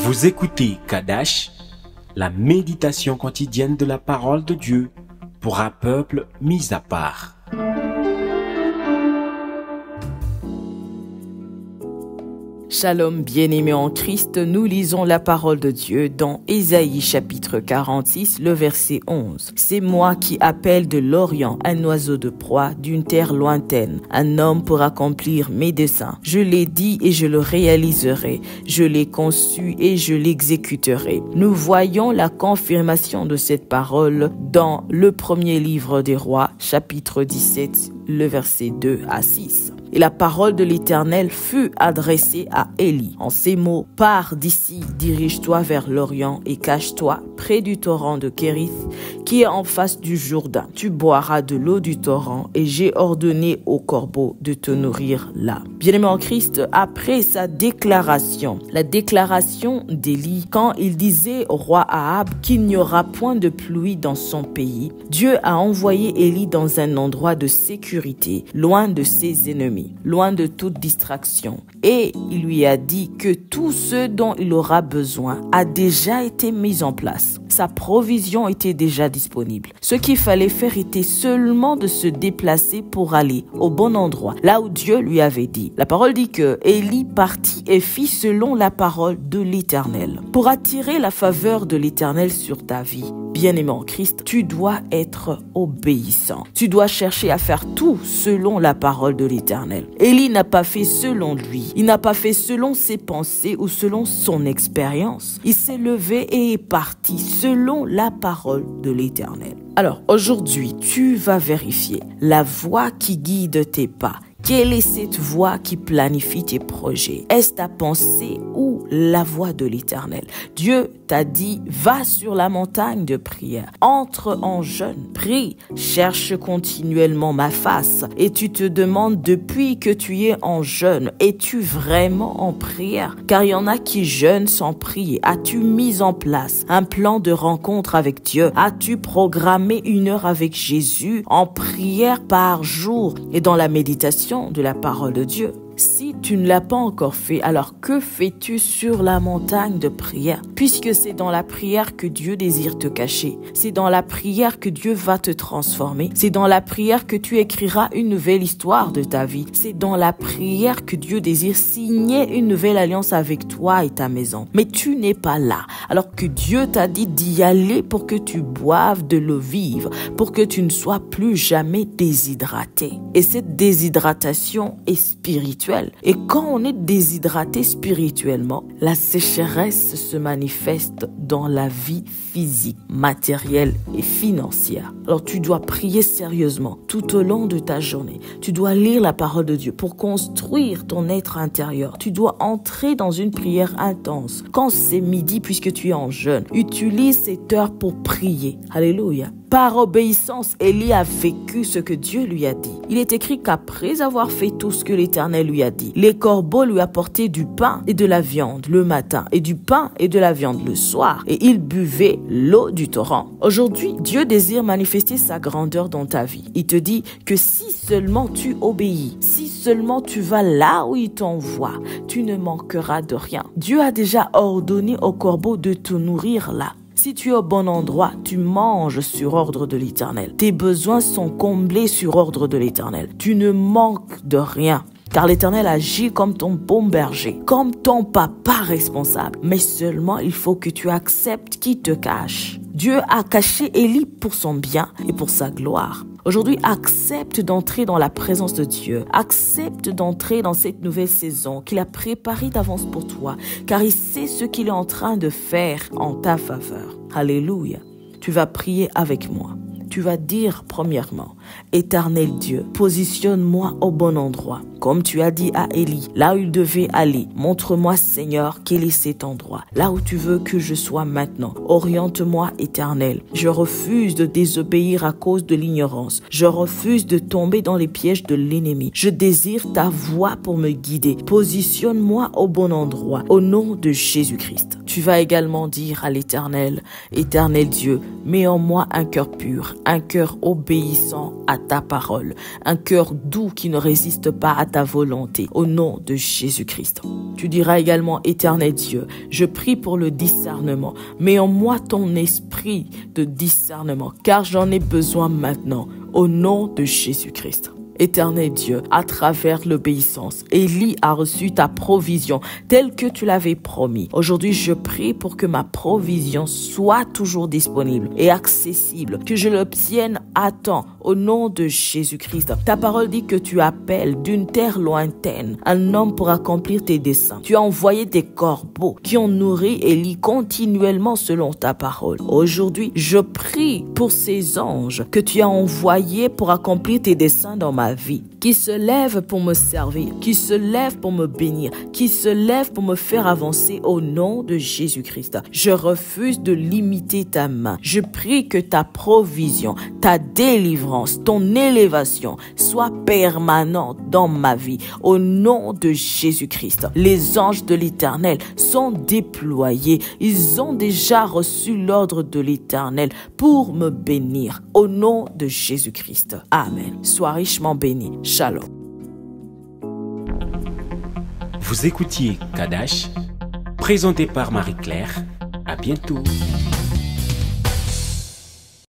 Vous écoutez Kadash, la méditation quotidienne de la parole de Dieu pour un peuple mis à part. Shalom bien-aimés en Christ, nous lisons la parole de Dieu dans Ésaïe chapitre 46, le verset 11. C'est moi qui appelle de l'Orient un oiseau de proie d'une terre lointaine, un homme pour accomplir mes desseins. Je l'ai dit et je le réaliserai, je l'ai conçu et je l'exécuterai. Nous voyons la confirmation de cette parole dans le premier livre des rois, chapitre 17, le verset 2 à 6. Et la parole de l'Éternel fut adressée à Élie. En ces mots, pars d'ici, dirige-toi vers l'Orient et cache-toi près du torrent de Kérith qui est en face du Jourdain. Tu boiras de l'eau du torrent et j'ai ordonné aux corbeaux de te nourrir là. Bien-aimé en Christ, après sa déclaration, la déclaration d'Élie, quand il disait au roi Ahab qu'il n'y aura point de pluie dans son pays, Dieu a envoyé Élie dans un endroit de sécurité, loin de ses ennemis, loin de toute distraction. Et il lui a dit que tout ce dont il aura besoin a déjà été mis en place. Sa provision était déjà disponible. Ce qu'il fallait faire était seulement de se déplacer pour aller au bon endroit, là où Dieu lui avait dit. La parole dit que Élie partit et fit selon la parole de l'Éternel. Pour attirer la faveur de l'Éternel sur ta vie, bien-aimé en Christ, tu dois être obéissant. Tu dois chercher à faire tout selon la parole de l'Éternel. Élie n'a pas fait selon lui. Il n'a pas fait selon ses pensées ou selon son expérience. Il s'est levé et est parti selon la parole de l'Éternel. Alors aujourd'hui, tu vas vérifier la voie qui guide tes pas. Quelle est cette voie qui planifie tes projets? Est-ce ta pensée ou la voie de l'Éternel? Dieu t'a dit, va sur la montagne de prière, entre en jeûne, prie, cherche continuellement ma face. Et tu te demandes, depuis que tu es en jeûne, es-tu vraiment en prière? Car il y en a qui jeûnent sans prier. As-tu mis en place un plan de rencontre avec Dieu? As-tu programmé 1 heure avec Jésus en prière par jour et dans la méditation de la parole de Dieu? Si tu ne l'as pas encore fait, alors que fais-tu sur la montagne de prière? Puisque c'est dans la prière que Dieu désire te cacher. C'est dans la prière que Dieu va te transformer. C'est dans la prière que tu écriras une nouvelle histoire de ta vie. C'est dans la prière que Dieu désire signer une nouvelle alliance avec toi et ta maison. Mais tu n'es pas là, alors que Dieu t'a dit d'y aller pour que tu boives de l'eau vive, pour que tu ne sois plus jamais déshydraté. Et cette déshydratation est spirituelle. Et quand on est déshydraté spirituellement, la sécheresse se manifeste dans la vie physique, matérielle et financière. Alors tu dois prier sérieusement tout au long de ta journée. Tu dois lire la parole de Dieu pour construire ton être intérieur. Tu dois entrer dans une prière intense. Quand c'est midi, puisque tu es en jeûne, utilise cette heure pour prier. Alléluia. Par obéissance, Élie a vécu ce que Dieu lui a dit. Il est écrit qu'après avoir fait tout ce que l'Éternel lui a dit, les corbeaux lui apportaient du pain et de la viande le matin et du pain et de la viande le soir. Et il buvait l'eau du torrent. Aujourd'hui, Dieu désire manifester sa grandeur dans ta vie. Il te dit que si seulement tu obéis, si seulement tu vas là où il t'envoie, tu ne manqueras de rien. Dieu a déjà ordonné aux corbeaux de te nourrir là. Si tu es au bon endroit, tu manges sur ordre de l'Éternel. Tes besoins sont comblés sur ordre de l'Éternel. Tu ne manques de rien. Car l'Éternel agit comme ton bon berger, comme ton papa responsable. Mais seulement, il faut que tu acceptes qu'il te cache. Dieu a caché Élie pour son bien et pour sa gloire. Aujourd'hui, accepte d'entrer dans la présence de Dieu. Accepte d'entrer dans cette nouvelle saison qu'il a préparée d'avance pour toi, car il sait ce qu'il est en train de faire en ta faveur. Alléluia. Tu vas prier avec moi. Tu vas dire premièrement, Éternel Dieu, positionne-moi au bon endroit. Comme tu as dit à Élie, là où il devait aller, montre-moi Seigneur quel est cet endroit, là où tu veux que je sois maintenant. Oriente-moi Éternel. Je refuse de désobéir à cause de l'ignorance. Je refuse de tomber dans les pièges de l'ennemi. Je désire ta voix pour me guider. Positionne-moi au bon endroit, au nom de Jésus-Christ. Tu vas également dire à l'Éternel, Éternel Dieu, mets en moi un cœur pur, un cœur obéissant à ta parole, un cœur doux qui ne résiste pas à ta volonté, au nom de Jésus-Christ. Tu diras également, Éternel Dieu, je prie pour le discernement, mets en moi ton esprit de discernement, car j'en ai besoin maintenant, au nom de Jésus-Christ. Éternel Dieu, à travers l'obéissance, Élie a reçu ta provision telle que tu l'avais promis. Aujourd'hui, je prie pour que ma provision soit toujours disponible et accessible, que je l'obtienne à temps au nom de Jésus-Christ. Ta parole dit que tu appelles d'une terre lointaine un homme pour accomplir tes desseins. Tu as envoyé des corbeaux qui ont nourri Élie continuellement selon ta parole. Aujourd'hui, je prie pour ces anges que tu as envoyés pour accomplir tes desseins dans ma vie, qui se lèvent pour me servir, qui se lèvent pour me bénir, qui se lèvent pour me faire avancer au nom de Jésus-Christ. Je refuse de limiter ta main. Je prie que ta provision, ta délivrance, ton élévation soit permanente dans ma vie au nom de Jésus-Christ. Les anges de l'Éternel sont déployés. Ils ont déjà reçu l'ordre de l'Éternel pour me bénir au nom de Jésus-Christ. Amen. Sois richement béni. Shalom. Vous écoutiez Kadash, présenté par Marie-Claire. À bientôt.